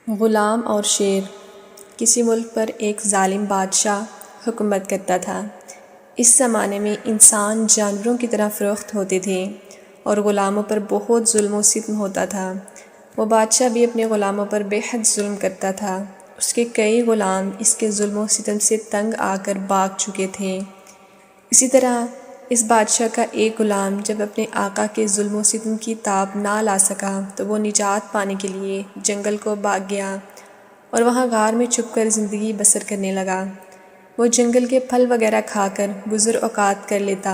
غلام اور شیر۔ کسی ملک پر ایک ظالم بادشاہ حکومت کرتا تھا۔ اس زمانے میں انسان جانوروں کی طرح فروخت ہوتے تھے اور غلاموں پر بہت ظلم و ستم ہوتا تھا۔ وہ بادشاہ بھی اپنے غلاموں پر بے حد ظلم کرتا تھا۔ اس کے کئی غلام اس کے ظلم و ستم سے تنگ آ کر بھاگ چکے تھے۔ اسی طرح اس بادشاہ کا ایک غلام جب اپنے آقا کے ظلم و ستم کی تاب نہ لا سکا تو وہ نجات پانے کے لیے جنگل کو بھاگ گیا اور وہاں غار میں چھپ کر زندگی بسر کرنے لگا۔ وہ جنگل کے پھل وغیرہ کھا کر گزر اوقات کر لیتا۔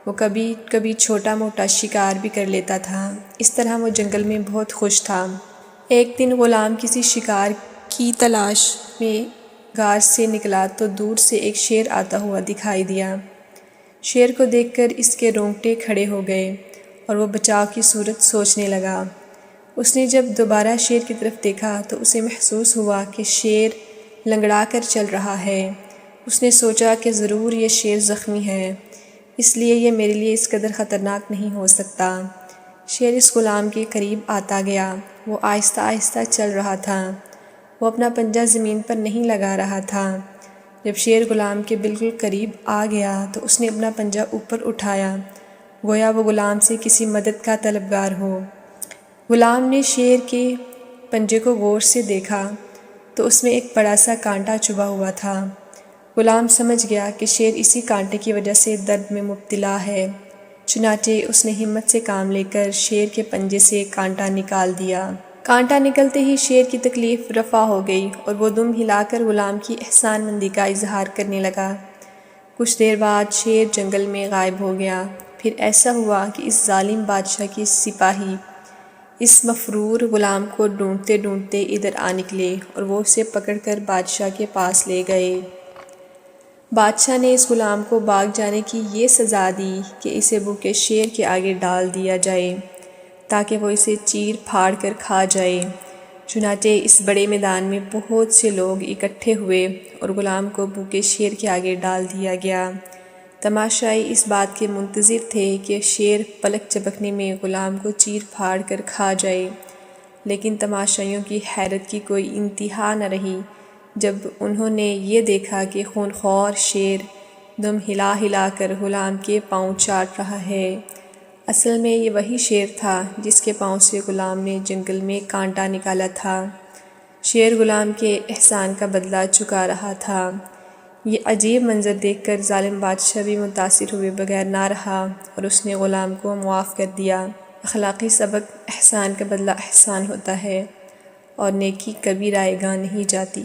وہ کبھی کبھی چھوٹا موٹا شکار بھی کر لیتا تھا۔ اس طرح وہ جنگل میں بہت خوش تھا۔ ایک دن غلام کسی شکار کی تلاش میں غار سے نکلا تو دور سے ایک شیر آتا ہوا دکھائی دیا۔ شیر کو دیکھ کر اس کے رونگٹے کھڑے ہو گئے اور وہ بچاؤ کی صورت سوچنے لگا۔ اس نے جب دوبارہ شیر کی طرف دیکھا تو اسے محسوس ہوا کہ شیر لنگڑا کر چل رہا ہے۔ اس نے سوچا کہ ضرور یہ شیر زخمی ہے، اس لیے یہ میرے لیے اس قدر خطرناک نہیں ہو سکتا۔ شیر اس غلام کے قریب آتا گیا۔ وہ آہستہ آہستہ چل رہا تھا۔ وہ اپنا پنجہ زمین پر نہیں لگا رہا تھا۔ جب شیر غلام کے بالکل قریب آ گیا تو اس نے اپنا پنجہ اوپر اٹھایا، گویا وہ غلام سے کسی مدد کا طلبگار ہو۔ غلام نے شیر کے پنجے کو غور سے دیکھا تو اس میں ایک بڑا سا کانٹا چبھا ہوا تھا۔ غلام سمجھ گیا کہ شیر اسی کانٹے کی وجہ سے درد میں مبتلا ہے، چنانچہ اس نے ہمت سے کام لے کر شیر کے پنجے سے کانٹا نکال دیا۔ کانٹا نکلتے ہی شیر کی تکلیف رفع ہو گئی اور وہ دم ہلا کر غلام کی احسان مندی کا اظہار کرنے لگا۔ کچھ دیر بعد شیر جنگل میں غائب ہو گیا۔ پھر ایسا ہوا کہ اس ظالم بادشاہ کے سپاہی اس مفرور غلام کو ڈھونڈتے ڈھونڈتے ادھر آ نکلے اور وہ اسے پکڑ کر بادشاہ کے پاس لے گئے۔ بادشاہ نے اس غلام کو بھاگ جانے کی یہ سزا دی کہ اسے بھوکے شیر کے آگے ڈال دیا جائے تاکہ وہ اسے چیر پھاڑ کر کھا جائے۔ چنانچہ اس بڑے میدان میں بہت سے لوگ اکٹھے ہوئے اور غلام کو بھوکے شیر کے آگے ڈال دیا گیا۔ تماشائی اس بات کے منتظر تھے کہ شیر پلک جھپکنے میں غلام کو چیر پھاڑ کر کھا جائے، لیکن تماشائیوں کی حیرت کی کوئی انتہا نہ رہی جب انہوں نے یہ دیکھا کہ خون خوار شیر دم ہلا ہلا کر غلام کے پاؤں چاٹ رہا ہے۔ اصل میں یہ وہی شیر تھا جس کے پاؤں سے غلام نے جنگل میں کانٹا نکالا تھا۔ شیر غلام کے احسان کا بدلہ چکا رہا تھا۔ یہ عجیب منظر دیکھ کر ظالم بادشاہ بھی متاثر ہوئے بغیر نہ رہا اور اس نے غلام کو معاف کر دیا۔ اخلاقی سبق: احسان کا بدلہ احسان ہوتا ہے اور نیکی کبھی رائیگاں نہیں جاتی۔